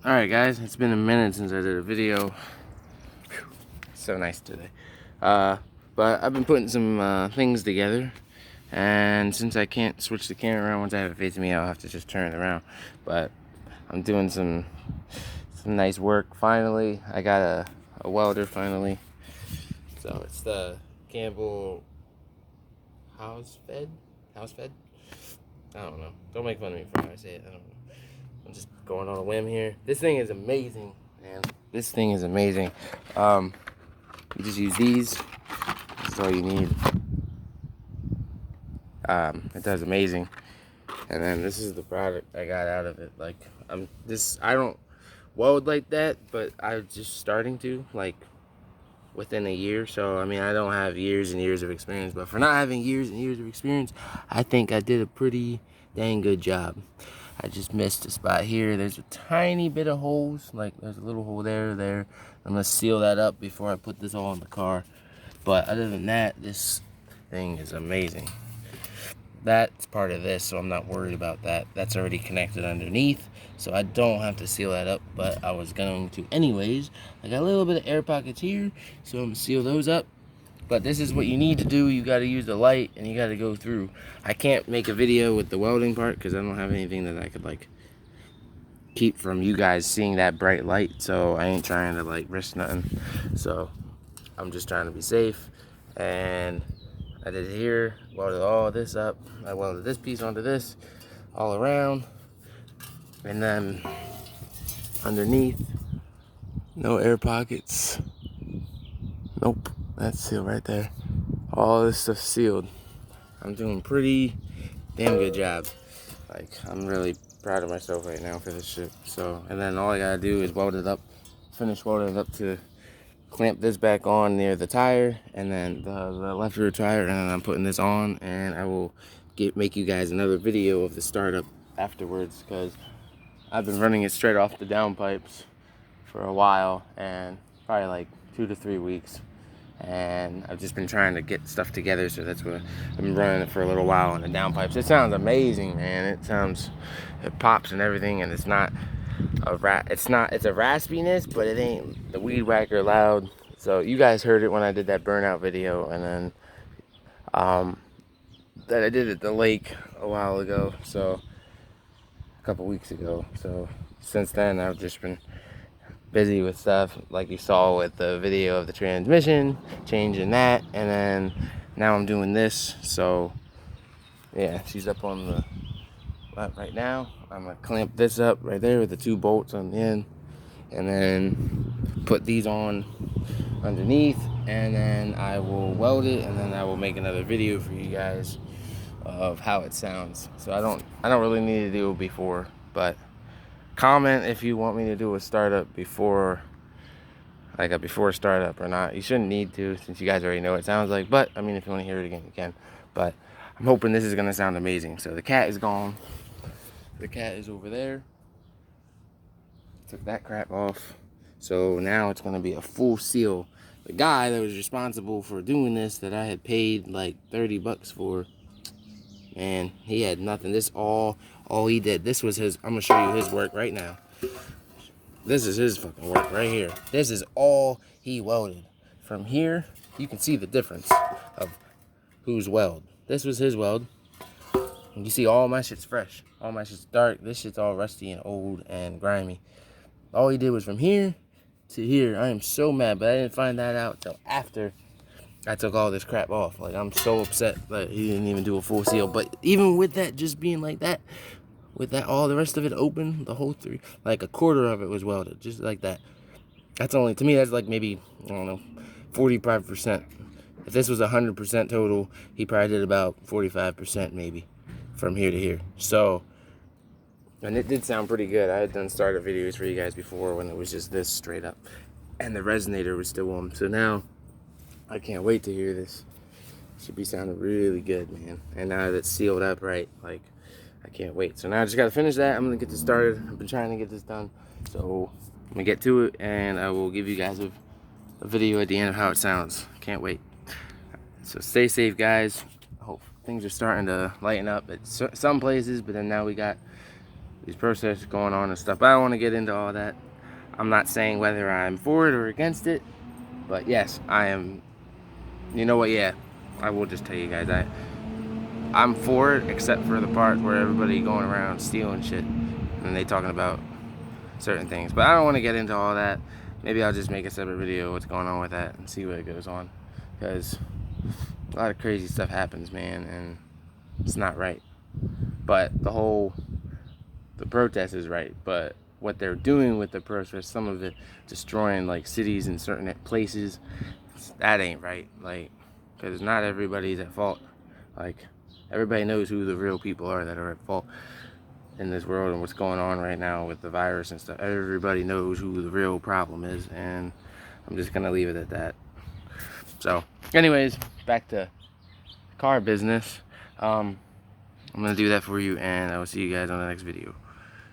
Alright guys, it's been a minute since I did a video. Whew, so nice today. But I've been putting some things together, and since I can't switch the camera around once I have it facing me, I'll have to just turn it around. But I'm doing some nice work finally. I got a welder finally. So it's the Campbell house fed? I don't know. Don't make fun of me for how I say it. I don't know. I'm just going on a whim here. This thing is amazing, man. This thing is amazing. You just use these. That's all you need. It does amazing. And then this is the product I got out of it. Like, I don't weld like that, but I'm just starting to, like, within a year. So I mean, I don't have years and years of experience, but for not having years and years of experience, I think I did a pretty dang good job. I just missed a spot here. There's a tiny bit of holes, like there's a little hole there. I'm gonna seal that up before I put this all in the car. But other than that, this thing is amazing. That's part of this, so I'm not worried about that. That's already connected underneath, so I don't have to seal that up, but I was going to anyways. I got a little bit of air pockets here, so I'm gonna seal those up. But this is what you need to do. You got to use the light, and you got to go through. I can't make a video with the welding part because I don't have anything that I could like keep from you guys seeing that bright light, so I ain't trying to like risk nothing. So I'm just trying to be safe, and I did it here, welded all this up. I welded this piece onto this all around, and then underneath, no air pockets. Nope, that's sealed right there. All this stuff sealed. I'm doing pretty damn good job. Like, I'm really proud of myself right now for this shit. So, and then all I gotta do is weld it up, finish welding it up to clamp this back on near the tire, and then the left rear tire, and then I'm putting this on, and I will make you guys another video of the startup afterwards, because I've been running it straight off the downpipes for a while, and probably like 2 to 3 weeks, and I've just been trying to get stuff together, so that's what I've been running it for a little while on the downpipes. It sounds amazing, man. It pops and everything, and it's not it's a raspiness, but it ain't the weed whacker loud. So you guys heard it when I did that burnout video, and then that I did at the lake a while ago, so a couple weeks ago. So since then I've just been busy with stuff, like you saw with the video of the transmission, changing that, and then now I'm doing this. So yeah, she's up on the right now. I'm gonna clamp this up right there with the 2 bolts on the end, and then put these on underneath, and then I will weld it, and then I will make another video for you guys of how it sounds. So I don't really need to do it before, but comment if you want me to do a startup before, like a before startup or not. You shouldn't need to, since you guys already know what it sounds like, but I mean, if you want to hear it again, you can. But I'm hoping this is gonna sound amazing. So the cat is gone. The cat is over there. Took that crap off. So now it's gonna be a full seal. The guy that was responsible for doing this, that I had paid like 30 bucks for, man, he had nothing. This all he did. This was his. I'm gonna show you his work right now. This is his fucking work right here. This is all he welded. From here, you can see the difference of whose weld. This was his weld. You see, all my shit's fresh. All my shit's dark. This shit's all rusty and old and grimy. All he did was from here to here. I am so mad, but I didn't find that out till after I took all this crap off. Like, I'm so upset that he didn't even do a full seal. But even with that just being like that, with that, all the rest of it open, the whole like a quarter of it was welded, just like that. That's only, to me, that's like maybe, I don't know, 45%. If this was 100% total, he probably did about 45% maybe from here to here. So, and it did sound pretty good. I had done startup videos for you guys before when it was just this straight up, and the resonator was still on. So now I can't wait to hear this. It should be sounding really good, man. And now that it's sealed up right, like, I can't wait. So now I just gotta finish that. I'm gonna get this started. I've been trying to get this done, so I'm gonna get to it, and I will give you guys a video at the end of how it sounds. Can't wait. So stay safe, guys. I hope things are starting to lighten up at some places, but then now we got these protests going on and stuff. But I don't want to get into all that. I'm not saying whether I'm for it or against it, but yes, I am. You know what? Yeah, I will just tell you guys I'm for it, except for the part where everybody going around stealing shit and they talking about certain things. But I don't want to get into all that. Maybe I'll just make a separate video what's going on with that and see what it goes on, because a lot of crazy stuff happens, man, and it's not right. But the protest is right, but what they're doing with the protest, some of it destroying like cities in certain places, that ain't right. Like, because not everybody's at fault. Like, everybody knows who the real people are that are at fault in this world and what's going on right now with the virus and stuff. Everybody knows who the real problem is, and I'm just gonna leave it at that. So anyways, back to car business. I'm gonna do that for you, and I will see you guys on the next video.